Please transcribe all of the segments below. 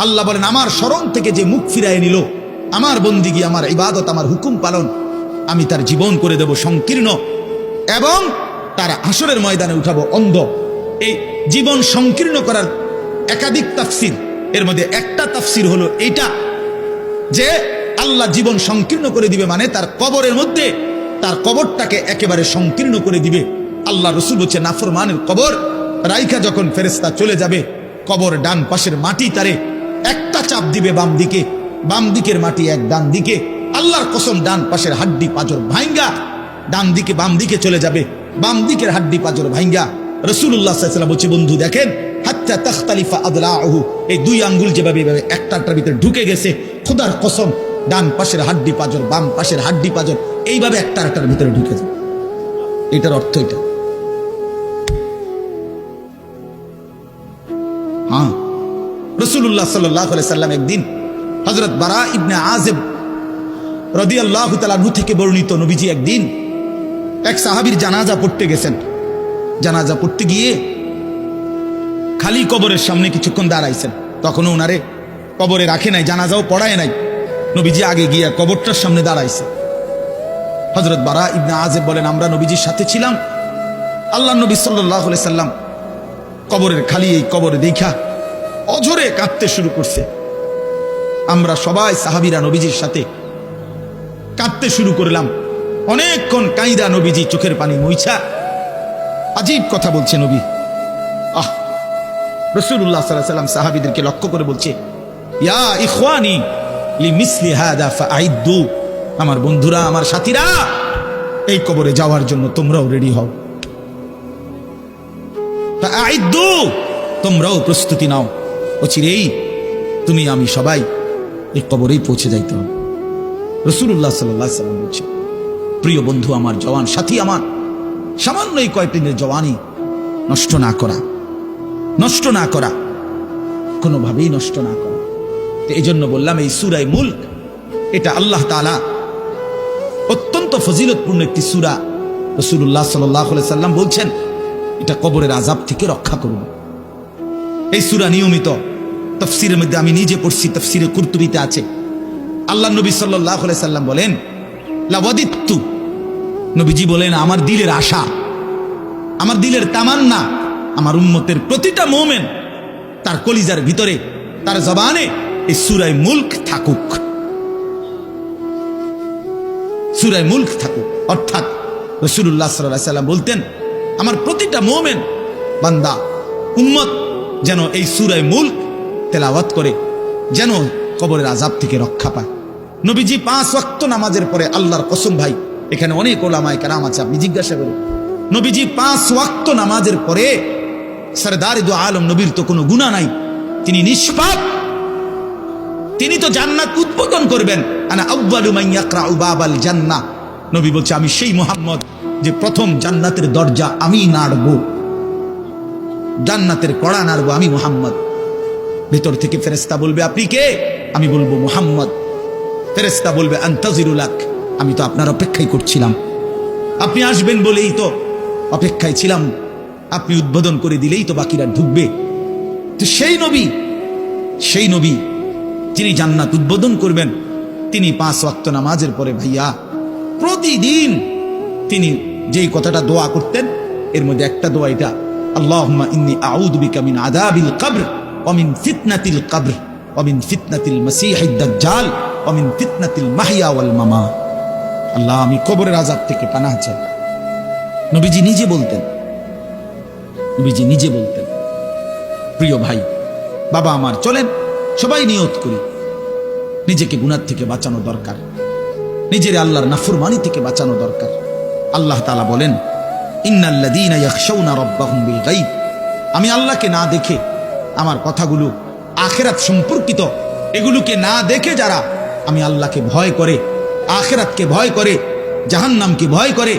আল্লাহ বলেন আমার স্মরণ থেকে যে মুখ ফিরায় নিল, আমার বন্দিগি, আমার ইবাদত, আমার হুকুম পালন, আমি তার জীবন করে দেব সংকীর্ণ এবং তার হাসরের ময়দানে উঠাবো অন্ধ। এই জীবন সংকীর্ণ করার একাধিক তাফসির, এর মধ্যে একটা তাফসির হলো এইটা যে আল্লাহ জীবন সংকীর্ণ করে দিবে মানে তার কবরের মধ্যে তার কবরটাকে একেবারে সংকীর্ণ করে দিবে। আল্লাহ রসুল বলছে নাফরমানের কবর রাইখা যখন ফেরেশতা চলে যাবে, কবর ডান পাশের মাটি তারে একটা চাপ দিবে বাম দিকে, বাম দিকের মাটি এক ডান দিকে। আল্লাহর কসম ডান পাশের হাড্ডি পাঁজর ভাঙ্গা ডান দিকে বাম দিকে চলে যাবে, বাম দিকের হাড্ডি পাঁজর ভাঙ্গা। রাসূলুল্লাহ সাল্লাল্লাহু আলাইহি ওয়াসাল্লাম বলছে বন্ধু দেখেন হাত্তা তাখতালিফা আদলাউহু, এই দুই আঙ্গুল যেভাবে একটার ভিতরে ঢুকে গেছে, খোদার কসম ডান পাশের হাড্ডি পাঁজর বাম পাশের হাড্ডি পাঁজর এইভাবে একটার ভিতরে ঢুকে যায়। এটার অর্থ এটা। হ্যাঁ, রাসূলুল্লাহ সাল্লাল্লাহু আলাইহি ওয়াসাল্লাম একদিন হযরত বারা ইবনে আযিব রাদিয়াল্লাহু তাআলা আনহু থেকে বর্ণিত, নবীজি একদিন এক সাহাবীর জানাজা পড়তে গেছেন। জানাজা পড়তে গিয়ে খালি কবরের সামনে কিছুক্ষণ দাঁড়াইছেন, তখনও ওনারে কবরে রাখে নাই, জানাজাও পড়ায় নাই। নবীজি আগে গিয়ে কবরটার সামনে দাঁড়াইছে। হযরত বারা ইবনে আযিব বলেন আমরা নবীজির সাথে ছিলাম। আল্লাহ নবী সাল্লাল্লাহু আলাইহি সাল্লাম কবরের খালি এই কবরে দেখা অঝরে কাঁদতে শুরু করছে। আমরা সবাই সাহাবীরা নবীজির সাথে কাঁদতে শুরু করলাম। অনেকক্ষণ কাইদা নবীজি চোখের পানি মুইছা আজীব কথা বলছে নবী। রাসূলুল্লাহ সাল্লাল্লাহু আলাইহি ওয়াসাল্লাম সাহাবীদেরকে লক্ষ্য করে বলছে ইয়া ইখওয়ানি লিমিসলি হাদা ফাআইদ্দু, আমার বন্ধুরা আমার সাথীরা এই কবরে যাওয়ার জন্য তোমরাও রেডি হও। ফাআইদ্দু, তোমরাও প্রস্তুতি নাও, অচিরেই তুমি আমি সবাই এই কবরেই পৌঁছে যাইতে হবে। রাসূলুল্লাহ সাল্লাল্লাহু আলাইহি ওয়াসাল্লাম বলছে প্রিয় বন্ধু আমার, জওয়ান সাথী আমার, সামান্য এই কয়েকদিনের জওয়ানি নষ্ট না করা, নষ্ট না করা, কোনোভাবেই নষ্ট না করা। তো এই জন্য বললাম এই সূরা মুলক এটা আল্লাহ তাআলা অত্যন্ত ফজিলতপূর্ণ একটি সূরা। রাসূলুল্লাহ সাল্লাল্লাহু আলাইহি ওয়াসাল্লাম বলছেন এটা কবরের আযাব থেকে রক্ষা করবে। এই সূরা নিয়মিত তাফসীরের মধ্যে আমি নিজে পড়ছি, তাফসীরে কুরতুবীতে আছে। আল্লাহ নবী সাল্লাল্লাহু আলাইহি ওয়াসাল্লাম বলেন লাওয়াদিত্তু, নবীজি বলেন আমার দিলের আশা, আমার দিলের তামান্না, আমার উম্মতের প্রতিটা মুমিন তার কলিজার ভিতরে তার জবানে এই সূরা মুলক থাকুক, সূরা মুলক থাকুক। অর্থাৎ রাসূলুল্লাহ সাল্লাল্লাহু আলাইহি ওয়াসাল্লাম বলতেন আমার প্রতিটা মুমিন বান্দা উম্মত যেন এই সূরা মুলক তেলাওয়াত করে, যেন কবরের আযাব থেকে রক্ষা পায়। নবীজি 5 ওয়াক্ত নামাজের পরে, আল্লাহর কসম ভাই এখানে অনেক ওলামায়ে কেরাম আছে, আপনি জিজ্ঞাসা করুন, নবীজি 5 ওয়াক্ত নামাজের পরে সরদারে দু আলম নবীর তো কোনো গুনাহ নাই, তিনি নিষ্পাপ, তিনি তো জান্নাত উদ্বোধন করবেন। আনা আউয়ালু মান ইয়াকরাউ বাবাল জান্নাহ, নবী বলছে আমি সেই মুহাম্মদ যে প্রথম জান্নাতের দরজা আমি নাড়বো, জান্নাতের কড়া নাড়বো আমি মুহাম্মদ। ভেতর থেকে ফেরেশতা বলবে আপনি কে? আমি বলবো মুহাম্মদ। ফেরেশতা বলবে আনতাজিরুলাক, আমি তো আপনার অপেক্ষাই করছিলাম, আপনি আসবেন বলেই তো অপেক্ষায় ছিলাম, আপনি উদ্বোধন করে দিলেই তো বাকিরা ঢুকবে। তো সেই নবী যিনি জান্নাত উদ্বোধন করবেন, তিনি 5 ওয়াক্ত নামাজের পরে ভাইয়া প্রতিদিন তিনি যেই কথাটা দোয়া করতেন, এর মধ্যে একটা দোয়া এটা, আল্লাহুম্মা ইন্নী আউযু বিকা মিন আযাবিল কবর ওয়া মিন ফিতনাতিল কবর ওয়া মিন ফিতনাতিল মাসীহিদ দাজ্জাল ওয়া মিন ফিতনাতিল মাহইয়া ওয়াল মামাত। আল্লাহ আমি কবরের আযাব থেকে পানাহ চাই। নবীজি নিজে বলতেন, নবীজি নিজে বলতেন। প্রিয় ভাই বাবা আমার, চলেন সবাই নিয়ত করি, নিজেকে গুনাহ থেকে বাঁচানো দরকার, নিজের আল্লাহর নাফরমানি থেকে বাঁচানো দরকার। আল্লাহ তাআলা বলেন ইন্নাল্লাযীনা ইয়াখশাউনা রাব্বাহুম বিল গায়ব, আমি আল্লাহকে না দেখে, আমার কথাগুলো আখিরাত সম্পর্কিত, এগুলোকে না দেখে যারা আমি আল্লাহকে ভয় করে, আখিরাতকে ভয় করে, জাহান্নামকে ভয় করে,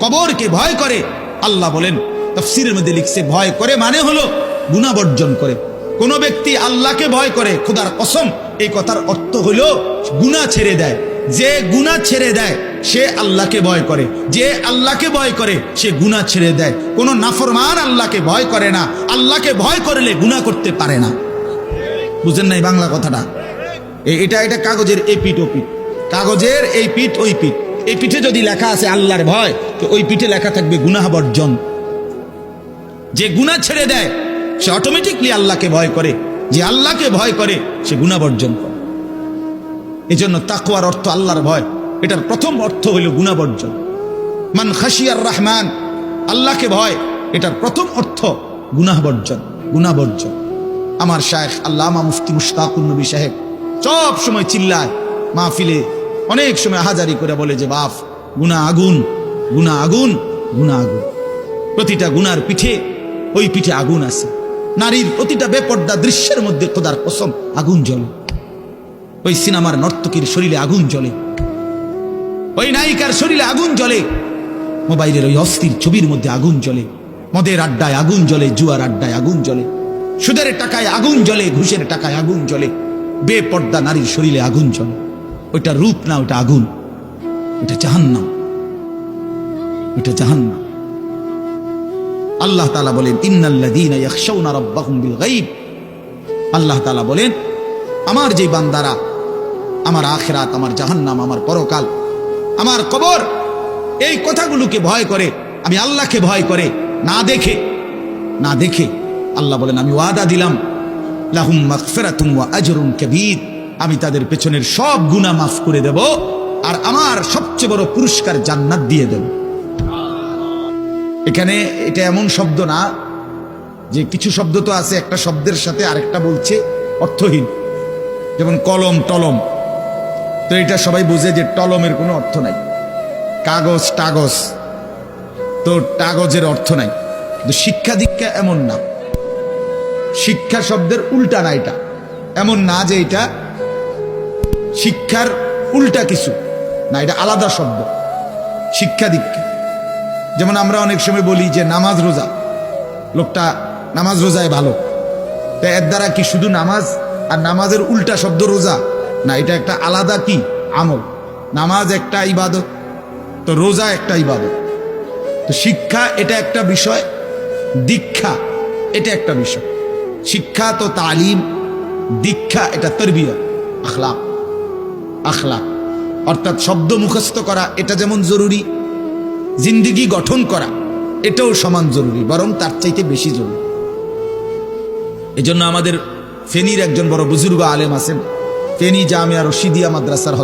কবরকে ভয় করে, আল্লাহ বলেন তাফসীরের মধ্যে লিখছে ভয় করে মানে হলো গুনাহ বর্জন করে। কোন ব্যক্তি আল্লাহকে ভয় করে, খোদার কসম এই কথার অর্থ হলো গুনাহ ছেড়ে দেয়। যে গুনাহ ছেড়ে দেয় সে আল্লাহকে ভয় করে, যে আল্লাহকে ভয় করে সে গুনাহ ছেড়ে দেয়। কোন নাফরমান আল্লাহকে ভয় করে না, আল্লাহকে ভয় করলে গুনাহ করতে পারে না। বুঝেন নাই বাংলা কথাটা? এটা এটা কাগজের এই পিঠ ও পিঠ, কাগজের এই পিঠ ওই পিঠ। এই পিঠে যদি লেখা আছে আল্লাহর ভয়, তো ওই পিঠে লেখা থাকবে গুনাহ বর্জন। যে গুনাহ ছেড়ে দেয় সে অটোমেটিকলি আল্লাহকে ভয় করে, যে আল্লাহকে ভয় করে সে গুনাহ বর্জন করে। এই জন্য তাকওয়ার অর্থ আল্লাহর ভয়, এটার প্রথম অর্থ হইল গুনাহ বর্জন। মান খাশিয়ার রহমান, আল্লাহকে ভয়, এটার প্রথম অর্থ গুনাহ বর্জন, গুনাহ বর্জন। আমার শায়েখ আল্লামা মুফতি মুশতাকুন নবী সাহেব সব সময় চিল্লায় মাহফিলে, অনেক সময় হাজারি করে বলে যে বাপ, গুনাহ আগুন, গুনাহ আগুন, গুনাহ আগুন। প্রতিটা গুনার পিঠে ওই পিঠে আগুন আছে। নারীর প্রতিটা বেপর্দা দৃশ্যের মধ্যে খোদার কসম আগুন জ্বলে। ওই সিনেমার নর্তকীর শরীরে আগুন জ্বলে, ওই নায়িকার শরীরে আগুন জ্বলে, মোবাইলের ওই অস্থির ছবির মধ্যে আগুন জ্বলে, মদের আড্ডায় আগুন জ্বলে, জুয়ার আড্ডায় আগুন জ্বলে, সুদের টাকায় আগুন জ্বলে, ঘুষের টাকায় আগুন জ্বলে, বেপর্দা নারীর শরীরে আগুন জ্বলে। ওইটা রূপ না, ওইটা আগুন, ওইটা জাহান্নাম, ওইটা জাহান্নাম। আল্লাহ তাআলা বলেন ইন্নাল্লাযীনা ইয়াখশাউনা রাব্বাহুম বিল গায়ব, আল্লাহ তাআলা বলেন আমার যে বান্দারা আমার আখিরাত, আমার জাহান্নাম, আমার পরকাল, আমার কবর, এই কথাগুলোকে ভয় করে, আমি আল্লাহকে ভয় করে, না দেখে, না দেখে, আল্লাহ বলেন আমি ওয়াদা দিলাম লাহুম মাগফিরাতুন ওয়া আজরুন কাবীর, আমি তাদের পেছনের সব গুনাহ মাফ করে দেব, আর আমার সবচেয়ে বড় পুরস্কার জান্নাত দিয়ে দেব। এখানে এটা এমন শব্দ না যে কিছু শব্দ তো আছে একটা শব্দের সাথে আরেকটা বলছে অর্থহীন, যেমন কলম টলম, তো এটা সবাই বুঝে যে টলমের কোনো অর্থ নাই। কাগজ টাগজ, তো কাগজের অর্থ নাই। কিন্তু শিক্ষা দীক্ষা এমন না, শিক্ষা শব্দের উল্টা না, এটা এমন না যে এটা শিক্ষার উল্টা কিছু না, এটা আলাদা শব্দ। শিক্ষা দীক্ষা যেমন আমরা অনেক সময় বলি যে নামাজ রোজা, লোকটা নামাজ রোজায় ভালো, তো এর দ্বারা কি শুধু নামাজ আর নামাজের উল্টা শব্দ রোজা না, এটা একটা আলাদা কি আমল। নামাজ একটা ইবাদত, তো রোজা একটা ইবাদত। তো শিক্ষা এটা একটা বিষয়, দীক্ষা এটা একটা বিষয়। শিক্ষা তো তালিম, দীক্ষা এটা তরবিয়ত, আখলাক। আখলাক অর্থাৎ শব্দ মুখস্থ করা এটা যেমন জরুরি, জিন্দেগি গঠন করা এটাও সমান জরুরি, বরং তার চাইতে বেশি জরুরি। এজন্য আমাদের ফেনীর একজন বড় বুজুর্গ আলেম আছেন, ফেনী জামিয়া রশিদিয়া মাদ্রাসার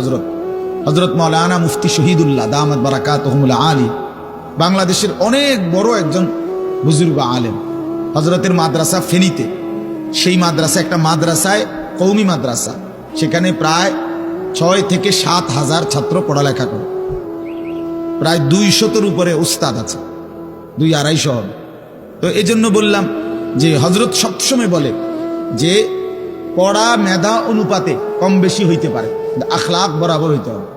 হযরত মাওলানা মুফতি শহীদুল্লাহ দামাত বারাকাতুহুল আলী, বাংলাদেশের অনেক বড় একজন বুজুর্গ আলেম। হযরতের মাদ্রাসা ফেনীতে, সেই মাদ্রাসা একটা মাদ্রাসায় কওমি মাদ্রাসা, সেখানে প্রায় 6 থেকে 7 হাজার ছাত্র পড়ালেখা করে, প্রায় 200-এর উপরে উস্তাদ আছে, 200-250 হবে। তো এই জন্য বললাম যে হযরত সবসময় বলে যে পড়া মেধা অনুপাতে কম বেশি হইতে পারে, আখলাক বরাবর হইতে হবে।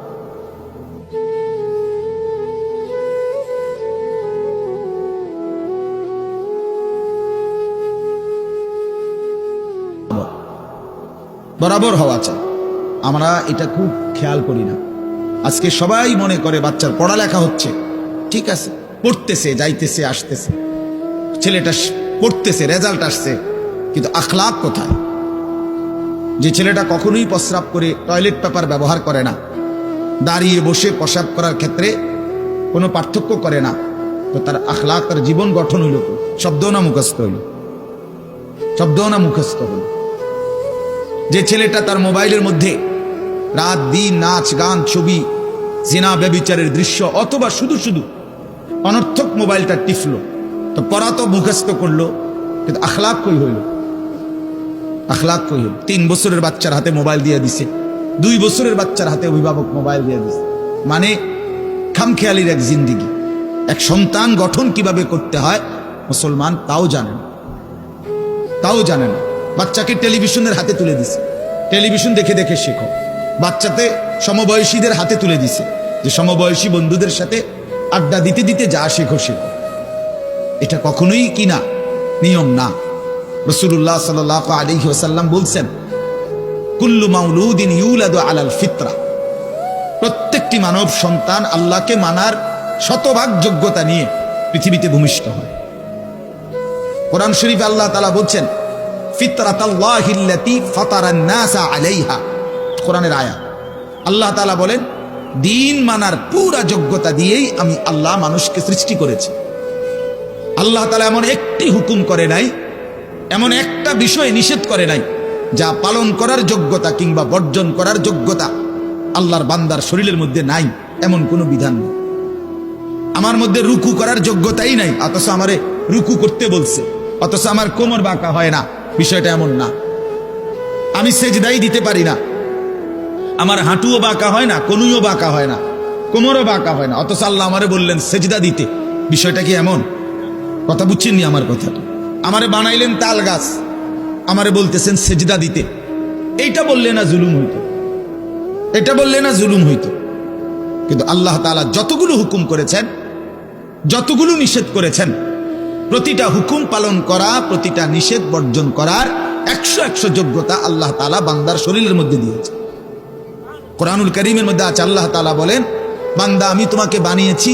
বরাবর হওয়া চাই। আমরা এটা খুব খেয়াল করি না। আজকে সবাই মনে করে বাচ্চার পড়ালেখা হচ্ছে, ঠিক আছে, পড়তেছে, যাইতেছে, আসতেছে, ছেলেটা পড়তেছে, রেজাল্ট আসছে, কিন্তু আখলাক কোথায়? যে ছেলেটা কখনোই প্রস্রাব করে টয়লেট পেপার ব্যবহার করে না, দাঁড়িয়ে বসে প্রস্রাব করার ক্ষেত্রে কোনো পার্থক্য করে না, তো তার আখলাক, তার জীবন গঠন হইল, শব্দ না মুখস্থ হইল, শব্দ না মুখস্থ হইল। যে ছেলেটা তার মোবাইলের মধ্যে রাত দিন নাচ গান ছবি জিনা ব্যভিচারের দৃশ্য অথবা শুধু শুধু অনর্থক মোবাইলটা টিপলো, তো পড়া তো মুখস্থ করলো, কিন্তু আখলাক কই হইল? আখলাক কই হইল? 3 বছরের বাচ্চার হাতে মোবাইল দিয়ে দিছে, 2 বছরের বাচ্চার হাতে অভিভাবক মোবাইল দিয়ে দিছে, মানে খামখেয়ালির এক জিন্দিগি। এক সন্তান গঠন কিভাবে করতে হয় মুসলমান তাও জানেন, তাও জানেন। বাচ্চাকে টেলিভিশনের হাতে তুলে দিছে, টেলিভিশন দেখে দেখে শেখো। বাচ্চাতে সমবয়সীদের হাতে তুলে দিছে যে সমবয়সী বন্ধুদের সাথে আড্ডা দিতে দিতে যা শেখো শেখো। এটা কখনোই কি না, নিয়ম না। রাসূলুল্লাহ সাল্লাল্লাহু আলাইহি ওয়াসাল্লাম বলছেন কুল্লু মাউলুদিন ইউলাদু আলাল ফিতরা, প্রত্যেকটি মানব সন্তান আল্লাহকে মানার শতভাগ যোগ্যতা নিয়ে পৃথিবীতে ভূমিষ্ঠ হয়। কোরআন শরীফে আল্লাহ তাআলা বলছেন ফিতরাতাল্লাহিল্লাতী ফাতারান নাসা আলাইহা, কোরআনের আয়াত। আল্লাহ তাআলা বলেন, দিন মানার পুরা যোগ্যতা দিয়েই আমি আল্লাহ মানুষকে সৃষ্টি করেছি। আল্লাহ তাআলা এমন একটি হুকুম করে নাই, এমন একটা বিষয় নিষেধ করে নাই যা পালন করার যোগ্যতা কিংবা বর্জন করার যোগ্যতা আল্লাহর বান্দার শরীরের মধ্যে নাই, এমন কোনো বিধান নেই। আমার মধ্যে রুকু করার যোগ্যতাই নাই, অথচ আমারে রুকু করতে বলছে, অথচ আমার কোমর বাঁকা হয় না, বিষয়টা এমন না। আমি সেজদাই দিতে পারি না, আমার হাঁটুও বাঁকা হয় না, কনুইও বাঁকা হয় না, কোমরও বাঁকা হয় না, অথচ আল্লাহ আমারে বললেন সেজদা দিতে। বিষয়টা কি এমন? কথা বুঝছেননি আমার কথাটা? আমারে বানাইলেন তাল গাছ, আমারে বলতেছেন সেজদা দিতে। এইটা বললে না জুলুম হইতো? এটা বললে না জুলুম হইতো? কিন্তু আল্লাহ তাআলা যতগুলো হুকুম করেছেন, যতগুলো নিষেধ করেছেন, প্রতিটা হুকুম পালন করা, প্রতিটা নিষেধ বর্জন করার 100 যোগ্যতা আল্লাহ তাআলা বান্দার শরীরের মধ্যে দিয়েছে। কোরআনুল কারীমের মধ্যে আছে, আল্লাহ তাআলা বলেন, বান্দা আমি তোমাকে বানিয়েছি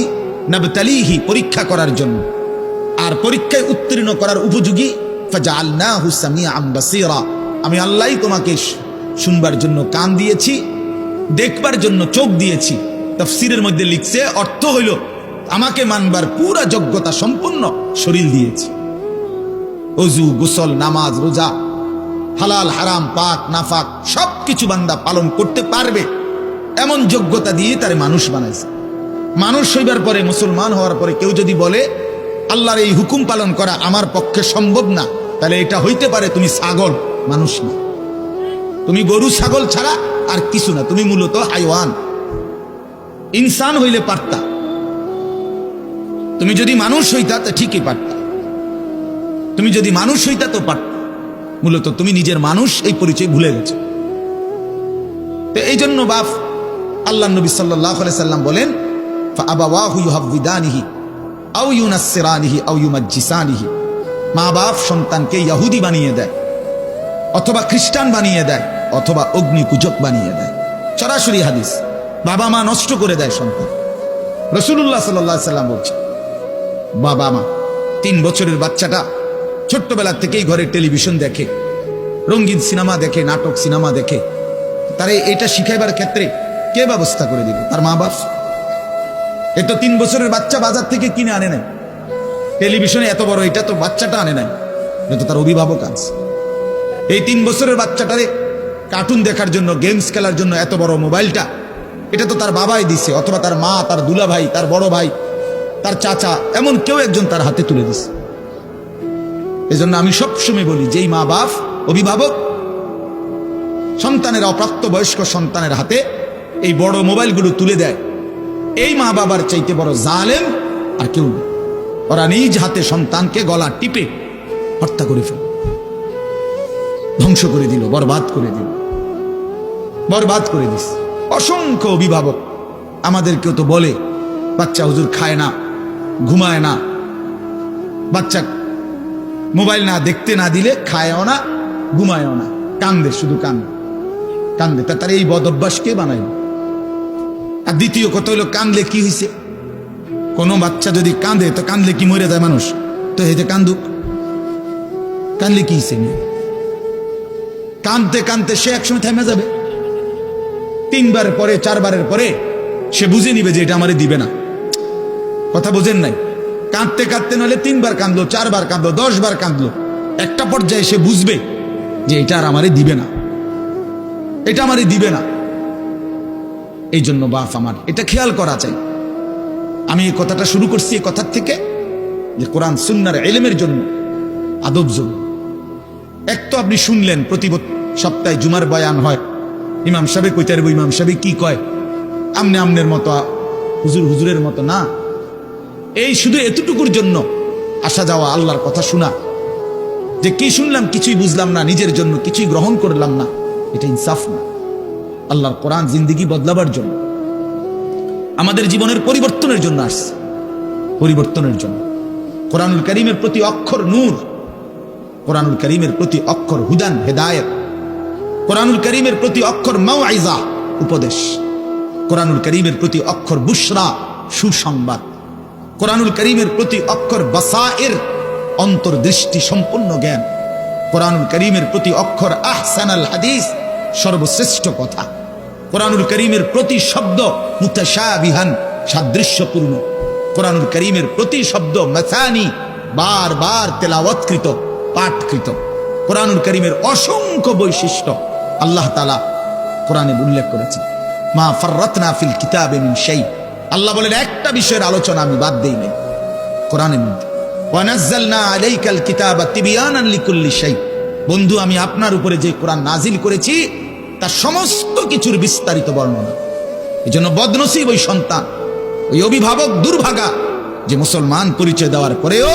নাবতালিহি, পরীক্ষা করার জন্য, আর পরীক্ষায় উত্তীর্ণ করার উপযোগী। ফাজআলনাহু সামিআন বাসীরা, আমি আল্লাহই তোমাকে শুনবার জন্য কান দিয়েছি, দেখবার জন্য চোখ দিয়েছি। তাফসীরের মধ্যে লিখছে, অর্থ হইল আমাকে মানবার পুরা যোগ্যতা সম্পূর্ণ শরীর দিয়েছি। ওযু, গোসল, নামাজ, রোজা, হালাল হারাম, পাক নাফাক সবকিছু বান্দা পালন করতে পারবে, এমন যোগ্যতা দিয়ে তারে মানুষ বানাইছে। মানুষ হইবার পরে, মুসলমান হওয়ার পরে কেউ যদি বলে আল্লাহর এই হুকুম পালন করা আমার পক্ষে সম্ভব না, তাহলে এটা হইতে পারে তুমি ছাগল, মানুষ না। তুমি গরু ছাগল ছাড়া আর কিছু না, তুমি মূলত হাইওয়ান। ইনসান হইলে পারতা, তুমি যদি মানুষ হইতা তো ঠিকই পারতা, তুমি যদি মানুষ হইতা তো পারতা। মূলত তুমি নিজের মানুষ এই পরিচয় ভুলে গেছো। তো এই জন্য বাপ, আল্লাহ নবী সাল্লাল্লাহু আলাইহি সাল্লাম বলেন, ফাআবাওয়াহু ইউহাব্বিদানিহি আও ইউনাসসিরানিহি আও ইউমাজ্জিসানিহি, মা বাপ সন্তানকে ইহুদি বানিয়ে দেয়, অথবা খ্রিস্টান বানিয়ে দেয়, অথবা অগ্নিপূজক বানিয়ে দেয়। সরাসরি হাদিস, বাবা মা নষ্ট করে দেয় সন্তান। রাসূলুল্লাহ সাল্লাল্লাহু আলাইহি সাল্লাম বলছে, বাবা মা 3 বছরের বাচ্চাটা ছোট্টবেলা থেকেই ঘরে টেলিভিশন দেখে, রঙিন সিনেমা দেখে, নাটক সিনেমা দেখে, তারে এটা শিখাইবার ক্ষেত্রে কে ব্যবস্থা করে দিল? তার মা বাপ। এ তো 3 বছরের বাচ্চা বাজার থেকে কিনে আনে নাই, টেলিভিশনে এত বড় এটা তো বাচ্চাটা আনে নাই, এটা তো তার অভিভাবক আছে। এই 3 বছরের বাচ্চাটারে কার্টুন দেখার জন্য, গেমস খেলার জন্য এত বড় মোবাইলটা, এটা তো তার বাবাই দিছে, অথবা তার মা, তার দুলা ভাই, তার বড় ভাই, তার চাচা, এমন কেউ একজন তার হাতে তুলে দিছে। এজন্য আমি সবসময় বলি, যেই মা বাপ অভিভাবক সন্তানের, অপ্রাপ্তবয়স্ক সন্তানের হাতে এই বড় মোবাইলগুলো তুলে দেয়, এই মা বাবার চাইতে বড় জালেম আর কেউ নেই। ওরা নিজ হাতে সন্তানকে গলা টিপে হত্যা করে ফেল, ধ্বংস করে দিল, বরবাদ করে দিল, বরবাদ করে দিস। অসংখ্য অভিভাবক আমাদেরকেও তো বলে, বাচ্চা হুজুর খায় না, ঘুমায় না, বাচ্চা মোবাইল না দেখতে না দিলে খায়ও না, ঘুমায়ও না, কান্দে, শুধু কান্দে কান্দে। তার এই বদ অভ্যাস কে বানাইল? আর দ্বিতীয় কথা হলো, কান্দলে কি হয়েছে? কোনো বাচ্চা যদি কান্দে, তো কান্দলে কি মরে যায় মানুষ? তো হেতে কান্দুক, কান্দলে কি হয়েছে? কান্দতে কান্দতে সে একসময় থেমে যাবে। 3 বার পরে, 4 বারের পরে সে বুঝে নিবে যে এটা আমারে দিবে না। কথা বোঝেন নাই? কাঁদতে কাঁদতে নাহলে 3 বার কাঁদলো, 4 বার কাঁদলো, 10 বার কাঁদলো, একটা পর্যায়ে সে বুঝবে যে এটা আর আমারে দিবে না, এটা আমারে দিবে না। এই জন্য বাপ আমার, এটা খেয়াল করা চাই। আমি এই কথাটা শুরু করছি এই কথার থেকে, যে কোরআন সুন্নাহর ইলমের জন্য আদব জন্য। এক তো আপনি শুনলেন প্রতি সপ্তাহে জুমার বয়ান হয়, ইমাম সাহেব কইতে পারবো, ইমাম সাহেব কি কয়, আমনে আমনের মতো, হুজুর হুজুরের মতো না। এই শুধু এতটুকুর জন্য আসা যাওয়া, আল্লাহর কথা শোনা, যে কি শুনলাম কিছুই বুঝলাম না, নিজের জন্য কিছুই গ্রহণ করলাম না, এটা ইনসাফ না। আল্লাহর কোরআন জিন্দেগি বদলাবার জন্য, আমাদের জীবনের পরিবর্তনের জন্য আসছে, পরিবর্তনের জন্য। কোরআনুল কারীমের প্রতি অক্ষর নূর, কোরআনুল কারীমের প্রতি অক্ষর হুদান, হেদায়েত, কোরআনুল কারীমের প্রতি অক্ষর মাউইজা, উপদেশ, কোরআনুল কারীমের প্রতি অক্ষর বুশরা, সুসংবাদ, কোরআনুল কারীমের প্রতি অক্ষর বাসায়ের, অন্তর্দৃষ্টি সম্পূর্ণ জ্ঞান, কোরআনুল কারীমের প্রতি অক্ষর আহসানাল হাদিস, সর্বশ্রেষ্ঠ কথা। কোরআনুল কারীমের প্রতি শব্দ মুতাশাবিহান, সাদৃশ্যপূর্ণ। কোরআনুল কারীমের প্রতি শব্দ মাসানি, বারবার তেলাওয়াতকৃত, পাঠকৃত। কোরআনুল কারীমের অসংখ্য বৈশিষ্ট্য আল্লাহ তাআলা কোরআনে উল্লেখ করেছেন। মা ফাররাতনা ফিল কিতাবে মিন শাই, আল্লাহ বলেন একটা বিষয়ের আলোচনা আমি বাদ দেই নাই কোরআনের মধ্যে। ওয়া নাযালনা আলাইকাল কিতাবা তিবয়ানান লিকুল্লি শাই, বন্ধু আমি আপনার উপরে যে কোরআন নাজিল করেছি তার সমস্ত কিছুর বিস্তারিত বর্ণনা। এজন্য বদনসিব ওই সন্তান, ওই অভিভাবক দুর্ভাগা যে মুসলমান পরিচয় দেওয়ার পরেও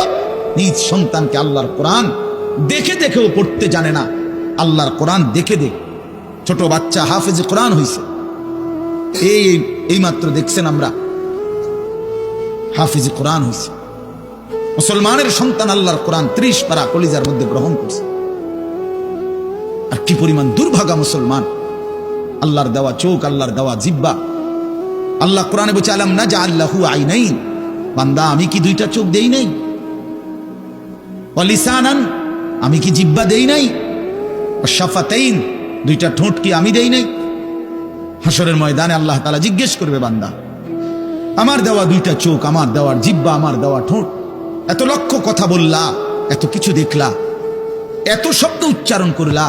নিজ সন্তানকে আল্লাহর কোরআন দেখে দেখেও পড়তে জানে না। আল্লাহর কোরআন দেখে দেখে ছোট বাচ্চা হাফেজ কোরআন হইছে, এই মাত্র দেখছেন আমরা হাফেজ কোরআন হইছে। মুসলমানের সন্তান আল্লাহর কোরআন 30 পারা কলিজার মধ্যে গ্রহণ করছে। আর কি পরিমাণ দুর্ভাগা মুসলমান! আল্লাহর দেওয়া চোখ, আল্লাহর দেওয়া জিহ্বা। আল্লাহ কোরআনে বলছে আলাম নাজআল লাহু আইনাইন, বান্দা আমি কি দুইটা চোখ দেই নাই? ওয়া লিসানান, আমি কি জিহ্বা দেই নাই? ওয়া শাফাতাইন, দুইটা ঠোঁট কি আমি দেই নাই? হাসরের ময়দানে আল্লাহ তাআলা জিজ্ঞেস করবে, বান্দা আমার দেওয়া দুইটা চোখ, আমার দেওয়ার জিহ্বা, আমার দেওয়া ঠোঁট, এত লক্ষ কথা বললা, এত কিছু দেখলা, এত শব্দ উচ্চারণ করলা,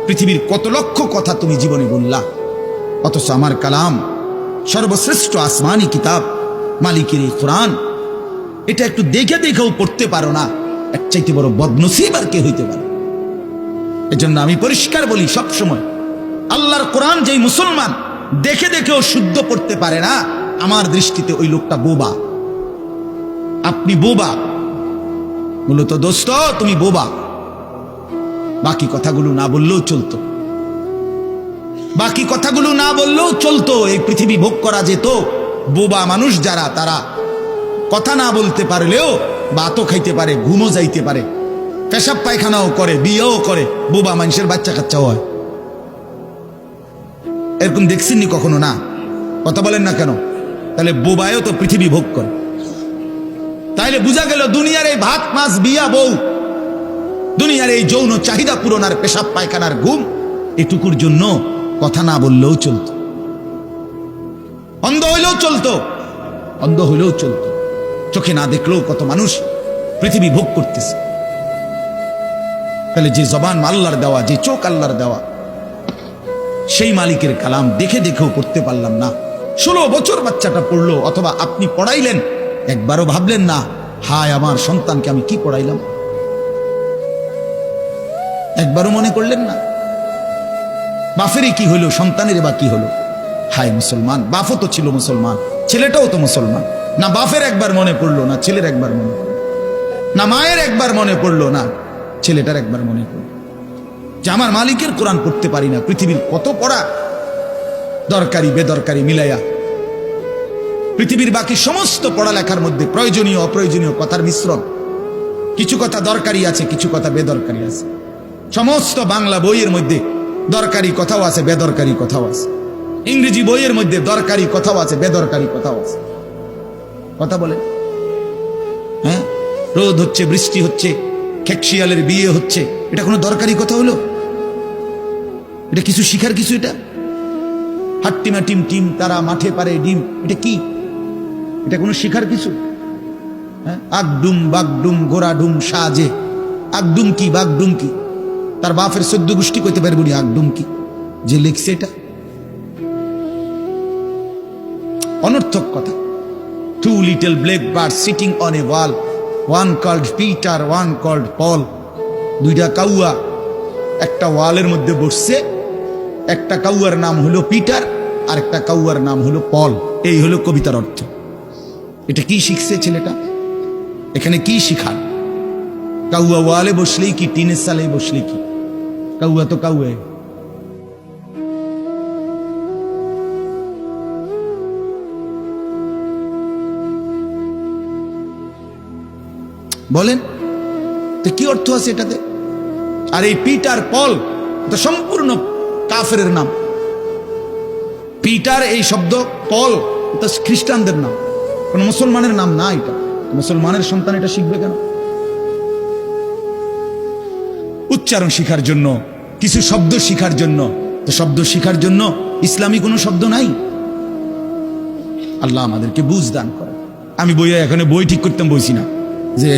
পৃথিবীর কত লক্ষ কথা তুমি জীবনে বললা, অথচ আমার কালাম সর্বশ্রেষ্ঠ আসমানি কিতাব মালিকের এই কোরআন, এটা একটু দেখে দেখেও পড়তে পারো না, এর চাইতে বড় বদনসিব আর কে হইতে পারে? এজন্য আমি পরিষ্কার বলি সব সময়, আল্লাহর কোরআন যেই মুসলমান দেখে দেখেও শুদ্ধ পড়তে পারে না, আমার দৃষ্টিতে ওই লোকটা বোবা। আপনি বোবা, মূলত দোস্ত তুমি বোবা। বাকি কথাগুলো না বললেও চলতো, বাকি কথাগুলো না বললেও চলতো, এই পৃথিবী ভোগ করা যেত। বোবা মানুষ যারা, তারা কথা না বলতে পারলেও ভাতও খাইতে পারে, ঘুমও যাইতে পারে, পেশাব পায়খানাও করে, বিয়েও করে, বোবা মানুষের বাচ্চা কাচ্চাও হয়। এরকম দেখছেননি কখনো? না, কথা বলেন না কেন? তাহলে বোবায়ও তো পৃথিবী ভোগ করে। তাইলে বোঝা গেল দুনিয়ার এই ভাত মাছ বিয়া বউ, দুনিয়ার এই যৌন চাহিদা পূরণ আর পেশাব পায়খানার ঘুম, এটুকুর জন্য কথা না বললেও চলতো, অন্ধ হইলেও চলতো, অন্ধ হইলেও চলতো, চোখে না দেখলেও কত মানুষ পৃথিবী ভোগ করতেছে। তাহলে যে জবান আল্লাহর দেওয়া, যে চোখ আল্লাহর দেওয়া, সেই মালিকের কালাম দেখে দেখেও পড়তে পারলাম না। 16 বছর বাচ্চাটা পড়লো, অথবা আপনি পড়াইলেন, একবারও ভাবলেন না হায় আমার সন্তানকে আমি কি পড়াইলাম? একবারও মনে করলেন না বাফেরই কি হলো, সন্তানের বা কি হলো? হায় মুসলমান, বাফও তো ছিল মুসলমান, ছেলেটাও তো মুসলমান। না বাফের একবার মনে পড়লো, না ছেলের একবার মনে পড়লো, না মায়ের একবার মনে পড়লো, না ছেলেটার একবার মনে পড়লো যে আমার মালিকের কোরআন পড়তে পারি না। পৃথিবীর কত পড়া, দরকারি বেদরকারি মিলাইয়া, পৃথিবীর বাকি সমস্ত পড়ালেখার মধ্যে প্রয়োজনীয় অপ্রয়োজনীয় কথার মিশ্রণ। কিছু কথা দরকারি আছে, কিছু কথা বেদরকারি আছে। সমস্ত বাংলা বইয়ের মধ্যে দরকারি কথাও আছে, বেদরকারি কথাও আছে। ইংরেজি বইয়ের মধ্যে দরকারি কথাও আছে, বেদরকারি কথাও আছে। কথা বলে, হ্যাঁ, রোদ হচ্ছে, বৃষ্টি হচ্ছে, খেকশিয়ালের বিয়ে হচ্ছে, এটা কোনো দরকারি কথা হলো? এটা কিছু শিখার কিছু? এটা হাট্টিমা টিম টিম তারা মাঠে পারে ডিম, এটা কি? এটা কোনো শিখার কিছু? হ্যাঁ, আগডুম বাগডুম গোড়াডুম সাজে, আগডুম কি বাগডুম কি? তার বাপের 14 গোষ্ঠী কইতে পারবো নি আগডুম কি যে লিখছে? এটা অনর্থক কথা। 2 little black birds sitting on a wall, one called Peter, one called Paul. 2টা কাউয়া একটা ওয়ালের মধ্যে বসছে, একটা কাউয়ার নাম হলো পিটার আর একটা কাউয়ার নাম হলো পল। এই হলো কবিতার অর্থ। এটা কি শিখছে ছেলেটা? এখানে কি শিখার? কাউয়া ওয়ালে বসলেই কি, টিনের সালে বসলে কি? কাউয়া তো কাউয়া। বলেন তো কি অর্থ আছে এটাতে? আর এই পিটার পল তো সম্পূর্ণ কাফেরের নাম। পিটার এই শব্দ, পল এটা খ্রিস্টানদের নাম, কোন মুসলমানের নাম না। এটা মুসলমানের সন্তান এটা শিখবে কেন? উচ্চারণ শিখার জন্য, কিছু শব্দ শিখার জন্য। তো শব্দ শিখার জন্য ইসলামী কোনো শব্দ নাই। আল্লাহ আমাদেরকে বুঝ দান করে। আমি বইয়া এখানে বই ঠিক করতাম বইছি না, যে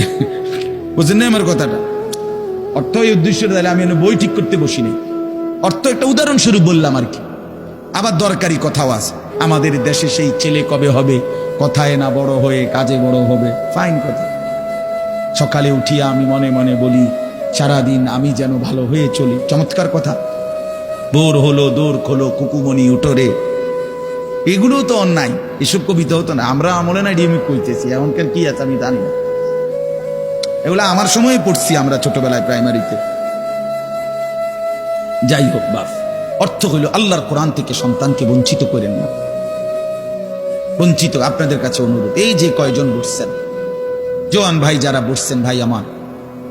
বুঝলেন না আমার কথাটা। অর্থ এই উদ্দেশ্য তাহলে আমি বই ঠিক করতে বসি নাই, অর্থ একটা উদাহরণস্বরূপ বললাম আর কি। আবার দরকারি কথাও আছে। আমাদের দেশে সেই ছেলে কবে হবে, কথায় না বড় হয়ে কাজে বড় হবে, ফাইন কথা। সকালে উঠিয়া আমি মনে মনে বলি সারাদিন আমি যেন ভালো হয়ে চলি, চমৎকার কথা। ভোর হলো দৌড় খোলো কুকুমনি উঠোরে, এগুলো তো অন্যায়, এসব কবিতা হতো না। আমরা আমলে না ডিএমই কইতেছি, এমনকার কি আছে আমি জানি না। এগুলো আমার সময় পড়ছি আমরা ছোটবেলায় প্রাইমারিতে। যাই হোক বাপ, অর্থ হইল আল্লাহর কোরআন থেকে সন্তানকে বঞ্চিত করেন না। বঞ্চিত আপনাদের কাছে অনুরোধ, এই যে কয়জন বসছেন, জওয়ান ভাই যারা বসছেন, ভাই আমার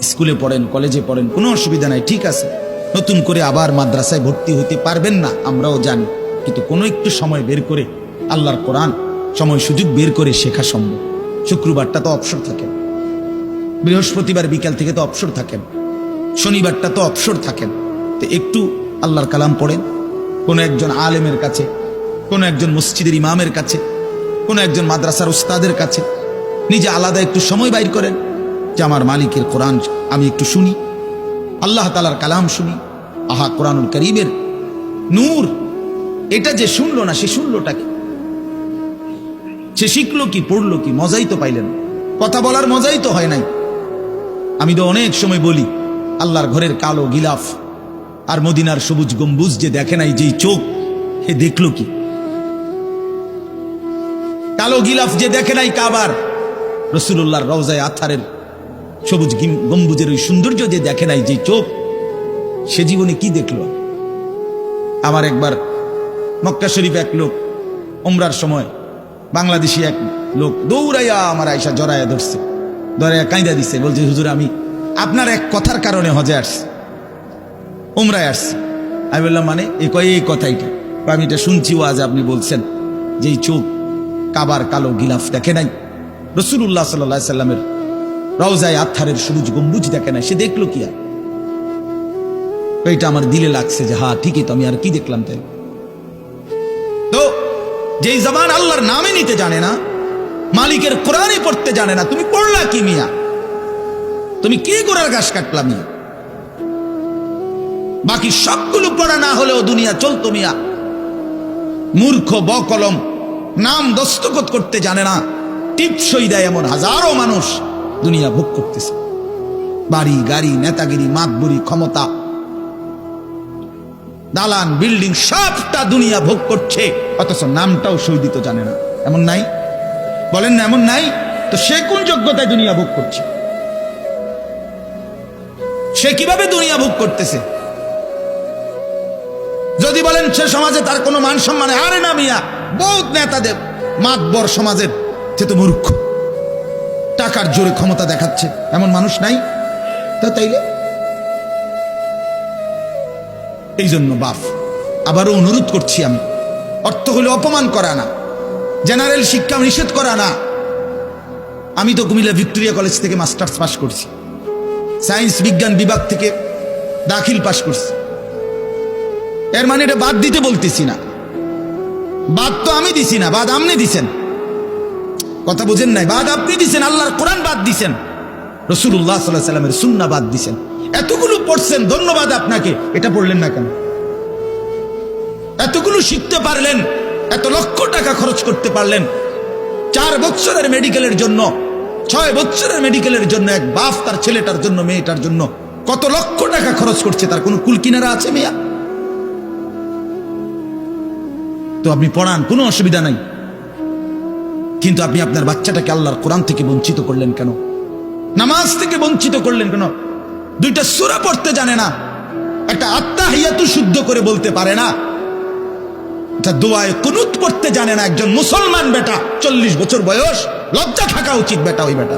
স্কুলে পড়েন, কলেজে পড়েন, কোনো অসুবিধা নাই, ঠিক আছে। নতুন করে আবার মাদ্রাসায় ভর্তি হইতে পারবেন না, আমরাও জানি, কিন্তু কোনো একটু সময় বের করে আল্লাহর কোরআন সময় সুযোগ বের করে শেখা সম্ভব। শুক্রবারটা তো অবসর থাকেন, বৃহস্পতিবার বিকাল থেকে তো অবসর থাকেন, শনিবারটা তো অবসর থাকেন। তো একটু আল্লাহর কালাম পড়েন, কোনো একজন আলেমের কাছে, কোনো একজন মসজিদের ইমামের কাছে, কোনো একজন মাদ্রাসার উস্তাদের কাছে নিজে আলাদা একটু সময় বাইর করেন, যে আমার মালিকের কোরআন আমি একটু শুনি, আল্লাহ তাআলার কালাম শুনি। আহা, কোরআনুল কারীমের নূর, এটা যে শুনলো না সে শুনলোটা কি, সে শিখলো কি, পড়লো কি, মজাই তো পাইলেন। কথা বলার মজাই তো হয় নাই। আমি তো অনেক সময় বলি, আল্লাহর ঘরের কালো গিলাফ আর মদিনার সবুজ গম্বুজ যে দেখে নাই, যেই চোখ, হে দেখলো কি? কালো গিলাফ যে দেখে নাই কাবার, রাসূলুল্লাহর রওজায়ে আতহারের সবুজ গম্বুজের ওই সৌন্দর্য যে দেখে নাই, যে চোখ, সে জীবনে কি দেখলো? আমার একবার মক্কা শরীফ এক লোক উমরার সময়, বাংলাদেশি এক লোক দৌড়াইয়া আমার আয়সা জড়াইয়া ধরছে, ধরাইয়া কাঁদা দিছে, বলছে হুজুর আমি আপনার এক কথার কারণে হজে আসছি, উমরায় আসছি। আমি বললাম মানে? এই কথাইটা আমি এটা শুনছি আজ আপনি বলছেন যে এই চোখ কাবার কালো গিলাফ দেখে নাই, রাসূলুল্লাহ সাল্লাল্লাহু আলাইহি সাল্লামের রওজায়ে আতহারের সবুজ গম্বুজ দেখে নাই, সে দেখলো কি? আর এটা আমার দিলে লাগছে যে হ্যাঁ ঠিকই তো, আমি আর কি দেখলাম? তাই তো যেই জবান আল্লাহর নামে নিতে জানে না, মালিকের কোরআনই পড়তে জানে না, তুমি পড়লা কি মিয়া? তুমি কি গোড়ার ঘাস কাটলা মিয়া? বাকি সবগুলো পড়া না হলেও দুনিয়া চলতো মিয়া। মূর্খ বকলম, নাম দস্তখত করতে জানে না, টিপসই দেয় এমন হাজারো মানুষ দুনিয়া ভোগ করতেছে। বাড়ি গাড়ি, নেতাগিরি, মাতবরি, ক্ষমতা, দালান বিল্ডিং, সবটা দুনিয়া ভোগ করছে, অথচ নামটাও সই দিতে জানে না। এমন নাই? বলেন না এমন নাই? তো সে কোন যোগ্যতায় দুনিয়া ভোগ করছে? সে কিভাবে দুনিয়া ভোগ করতেছে? যদি বলেন সে সমাজে তার কোনো মান সম্মান, আরে না মিয়া, বহুত নেতাদের মাতবর সমাজের, সে তো মূর্খ, টাকার জোরে ক্ষমতা দেখাচ্ছে, এমন মানুষ নাই? তা তাইলে এই জন্য বাপ আবারও অনুরোধ করছি আমি, অর্থ হলে অপমান করা না, জেনারেল শিক্ষা নিষেধ করা না। আমি তো কুমিল্লা ভিক্টোরিয়া কলেজ থেকে মাস্টার্স পাস করছি, সায়েন্স বিজ্ঞান বিভাগ থেকে দাখিল পাস করছি। এর মানে এটা বাদ দিতে বলতেছি না, বাদ তো আমি দিছি না, বাদ আপনি দিছেন। কথা বুঝেন নাই? বাদ আপনি দিছেন, আল্লাহর কোরআন বাদ দিছেন, রাসূলুল্লাহ সাল্লাল্লাহু আলাইহি সাল্লামের সুন্নাহ বাদ দিছেন। এতগুলো পড়ছেন, ধন্যবাদ আপনাকে। এটা পড়লেন না কেন? এতগুলো শিখতে পারলেন, এত লক্ষ টাকা খরচ করতে পারলেন, 4 বছরের মেডিকেলের জন্য, 6 বছরের মেডিকেলের জন্য এক বাপ তার ছেলেটার জন্য, মেয়েটার জন্য কত লক্ষ টাকা খরচ করছে, তার কোনো কুল কিনারা আছে মিয়া? তো আপনি পড়ান, কোনো অসুবিধা নাই, কিন্তু আপনি আপনার বাচ্চাটাকে আল্লাহর কোরআন থেকে বঞ্চিত করলেন কেন? নামাজ থেকে বঞ্চিত করলেন কেন? 2টা সূরা পড়তে জানে না, একটা আত্তাহিয়াতু শুদ্ধ করে বলতে পারে না, একটা দোয়ায়ে কুনুত পড়তে জানে না। একজন মুসলমান বেটা, 40 বছর বয়স, লজ্জা থাকা উচিত বেটা, ওই বেটা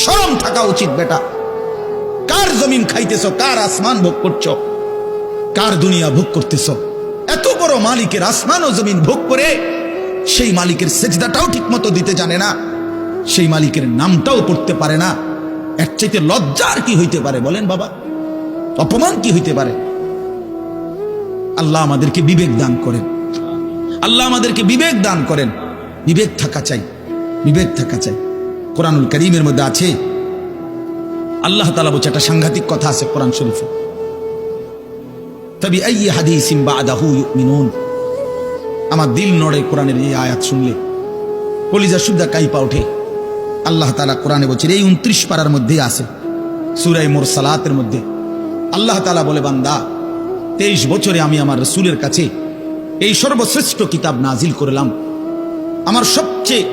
শরম থাকা উচিত বেটা। কার জমিন খাইতেছ, কার আসমান ভোগ করছো, কার দুনিয়া ভোগ করতেছ? এত বড় মালিকের আসমান ও জমিন ভোগ করে সেই মালিকের সেজদাটাও ঠিক মতো দিতে জানে না, সেই মালিকের নামটাও পড়তে পারে না। এর চাইতে লজ্জা আর কি হইতে পারে বলেন বাবা? অপমান কি হইতে পারে? আল্লাহ আমাদেরকে বিবেক দান করেন, আল্লাহ আমাদেরকে বিবেক দান করেন। বিবেক থাকা চাই, বিবেক থাকা চাই। কোরআনুল কারীমের মধ্যে আছে, আল্লাহ তাআলা বলছে, একটা সাংঘাতিক কথা আছে কোরআন শরীফে, তবে আইয়ি হাদিসিন বাদাহু ইউমিনুন। আমার দিল নড়ে কোরআনের এই আয়াত শুনলে, কলিজা সুদ্ধা কাইপা ওঠে। আল্লাহ তাআলা কোরআনে বলছে, এই 29 পারার মধ্যেই আছে, সূরা মুরসালাতের মধ্যে আল্লাহ তাআলা বলে, বান্দা 23 বছরে আমি আমার রাসূলের কাছে এই সর্বশ্রেষ্ঠ কিতাব নাজিল করলাম। আমার সবচেয়ে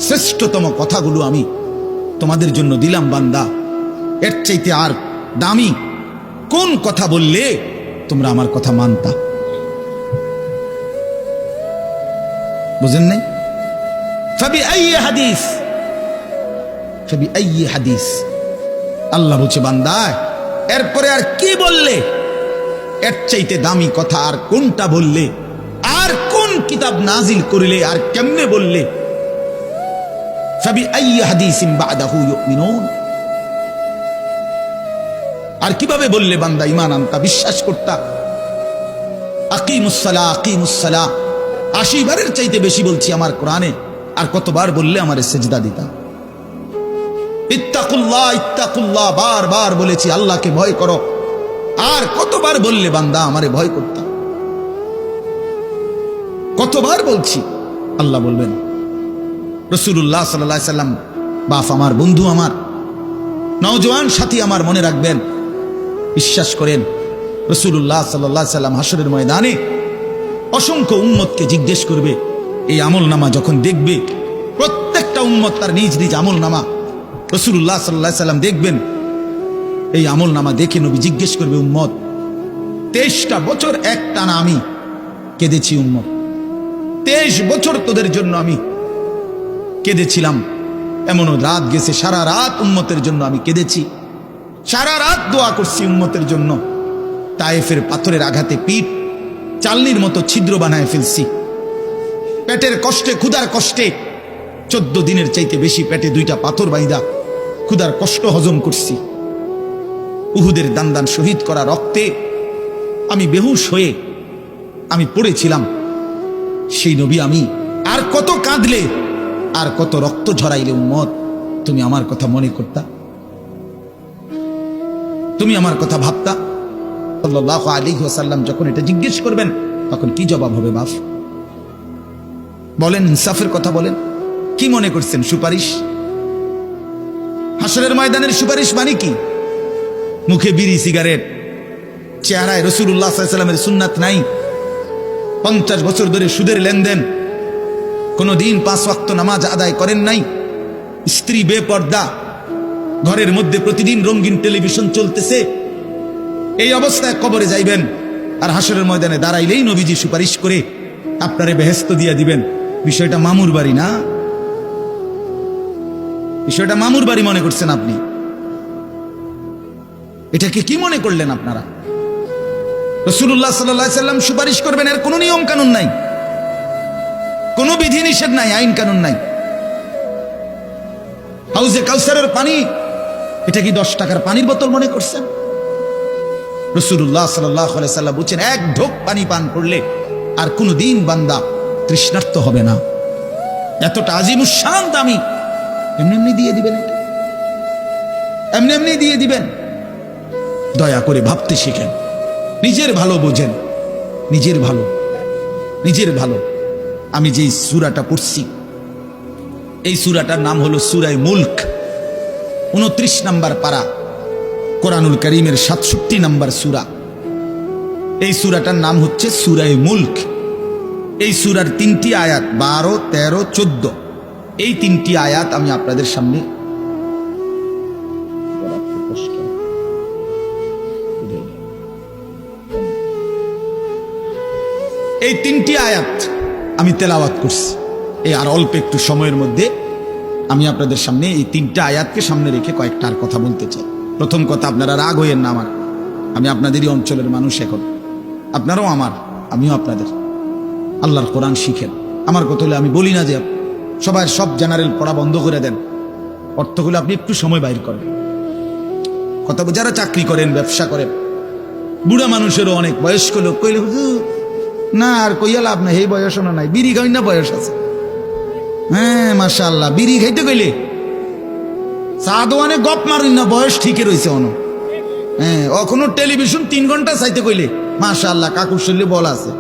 শ্রেষ্ঠতম কথাগুলো আমি তোমাদের জন্য দিলাম। বান্দা, এর চাইতে আর দামি কোন কথা বললে তোমরা আমার কথা মানতা? বুঝেন নাই? ফাবিআইয়ি হাদিস, আল্লাহ বলছে, বান্দা এরপরে আর কি বললে, এর চাইতে দামি কথা আর কোনটা বললে, আর কোন কিতাব নাজিল করিলে, আর কেমনে বললে? ফাবিআইয়ি হাদিসিন বাদাহু ইউমিনুন, আর কিভাবে বললে বান্দা ঈমান আনতা, বিশ্বাস করতা? আকিমুস সালাহ, আকিমুস সালাহ 80 বারের চাইতে বেশি বলছি আমার কোরআনে, আর কতবার বললে আমারে সেজদা দিতা? ইত্তাকুল্লাহ, ইত্তাকুল্লাহ বারবার বলেছি, আল্লাহকে ভয় করো, আর কতবার বললে বান্দা আমারে ভয় করতা? কতবার বলছি? আল্লাহ বলবেন। রাসূলুল্লাহ সাল্লাল্লাহু আলাইহি সাল্লাম, বাপ আমার, বন্ধু আমার, নওজোয়ান সাথী আমার, মনে রাখবেন, বিশ্বাস করেন, রাসূলুল্লাহ সাল্লাল্লাহু আলাইহি সাল্লাম হাসরের ময়দানে অসংখ্য উম্মতকে জিজ্ঞেস করবে। এই আমলনামা যখন দেখবে, প্রত্যেকটা উম্মত তার নিজ নিজ আমলনামা, রাসূলুল্লাহ সাল্লাল্লাহু আলাইহি সাল্লাম দেখবেন। এই আমলনামা দেখে নবী জিজ্ঞেস করবে, উম্মত 23টা বছর একটানা আমি কেঁদেছি, উম্মত 23 বছর তোদের জন্য আমি কেঁদেছিলাম। এমনও রাত গেছে, সারা রাত উম্মতের জন্য আমি কেঁদেছি, সারা রাত দোয়া করছি উম্মতের জন্য। তায়েফের পাথরের আঘাতে পিঠ চালনির মতো ছিদ্র বানায় ফেলছি, পেটের কষ্টে, ক্ষুধার কষ্টে 14 দিনের চাইতে বেশি পেটে 2টা পাথর বাইদা ক্ষুধার কষ্ট হজম করছি। উহুদের দান শহীদ করা রক্তে আমি বেহুশ হয়ে আমি পড়েছিলাম। সেই নবী আমি আর কত কাঁদলে, আর কত রক্ত ঝরাইলে উম্মত তুমি আমার কথা মনে করতা, তুমি আমার কথা ভাবতা? সাল্লাল্লাহু আলাইহি ওয়াসাল্লাম যখন এটা জিজ্ঞেস করবেন, তখন কি জবাব হবে বাপ? বলেন, ইনসাফের কথা বলেন। কি মনে করছেন? সুপারিশ? হাসরের ময়দানের সুপারিশ মানে কি? মুখে বিড়ি, সিগারেট, চেহারায় রাসূলুল্লাহ সাল্লাল্লাহু আলাইহি ওয়াসাল্লামের সুন্নাত নাই, 50 বছর ধরে সুদের লেনদেন, কোনদিন 5 ওয়াক্ত নামাজ আদায় করেন নাই, স্ত্রী বেপর্দা, ঘরের মধ্যে প্রতিদিন রঙিন টেলিভিশন চলতেছে। এই অবস্থায় কবরে যাইবেন, আর হাসরের ময়দানে দাঁড়াইলেই নবীজি সুপারিশ করে আপনারে বেহেশত দিয়া দিবেন। বিষয়টা মামুর বাড়ি না, বিষয়টা মামুর বাড়ি মনে করছেন আপনি? এটাকে কি মনে করলেন আপনারা? রাসূলুল্লাহ সাল্লাল্লাহু আলাইহি সাল্লাম সুপারিশ করবেন, এর কোনো নিয়ম কানুন নাই, কোনো বিধি নিষেধ নাই, আইন কানুন নাই। হাউজে কাউসারের পানি, এটা কি 10 টাকার পানির বোতল মনে করছেন? রাসূলুল্লাহ সাল্লাল্লাহু আলাইহি সাল্লাম বলেছেন, এক ঢোক পানি পান করলে আর কোনদিন বান্দা তৃষ্ণার্ত হবে না। এতটা আজিমুস শান দামি, এমনি এমনি দিয়ে দিবেন, এমনি এমনি দিয়ে দিবেন? দয়া করে ভাবতে শিখেন, নিজের ভালো বোঝেন, নিজের ভালো, নিজের ভালো। আমি যে সূরাটা পড়ছি, এই সূরাটার নাম হলো সূরা মুলক, 29 নম্বর পারা, কোরআনুল কারীমের 67 নম্বর সূরা। এই সূরাটার নাম হচ্ছে সূরা মুলক। এই সূরার 3টি আয়াত, 12, 13, 14, এই 3টি আয়াত আমি আপনাদের সামনে এই 3টি আয়াত আমি তেলাওয়াত করছি। এই আর অল্প একটু সময়ের মধ্যে আমি আপনাদের সামনে এই 3টা আয়াতকে সামনে রেখে কয়েকটা আর কথা বলতে চাই। প্রথম কথা, আপনারা রাগ হইয়েন না আমার, আমি আপনাদেরই অঞ্চলের মানুষ, এখন আপনারাও আমার, আমিও আপনাদের। আল্লাহর কোরআন শিখেন। আমার কথা হলে আমি বলি না যে সবাই সব জেনারেল পড়া বন্ধ করে দেন, অর্থগুলো আপনি একটু সময় বাইর করেন। কথা, যারা চাকরি করেন, ব্যবসা করেন, বুড়া মানুষেরও অনেক বয়স্ক লোক কইলে হুজুর না আর কইয়া লাভ নাই, এই বয়স না নাই, বিড়ি খাই না বয়স আছে। হ্যাঁ মাশাআল্লাহ, বিড়ি খাইতে কইলে চা দোয়ানে গপ মারুন না, বয়স ঠিকই রয়েছে অন। হ্যাঁ এখনো টেলিভিশন 3 ঘন্টা চাইতে কইলে মাশাআল্লাহ কাকুর শরীরে বল আছে।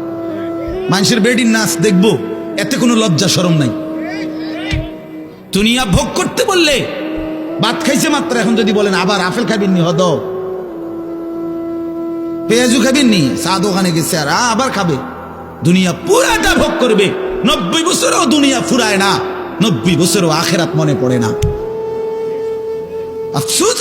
মানুষের বেডির নাচ দেখবো, এতে কোনো লজ্জা শরম নাই। দুনিয়া ভোগ করতে বললে ভাত খাইছে মাত্র, এখন যদি বলেন আবার আপেল খাবেন নি, হদ পেঁয়াজু খাবেন নি, চা দোকানে গেছে আর আবার খাবে। দুনিয়া পুরাটা ভোগ করবে, 90 বছরও দুনিয়া ফুরায় না, 90 বছরও আখেরাত মনে পড়ে না। আফসোস।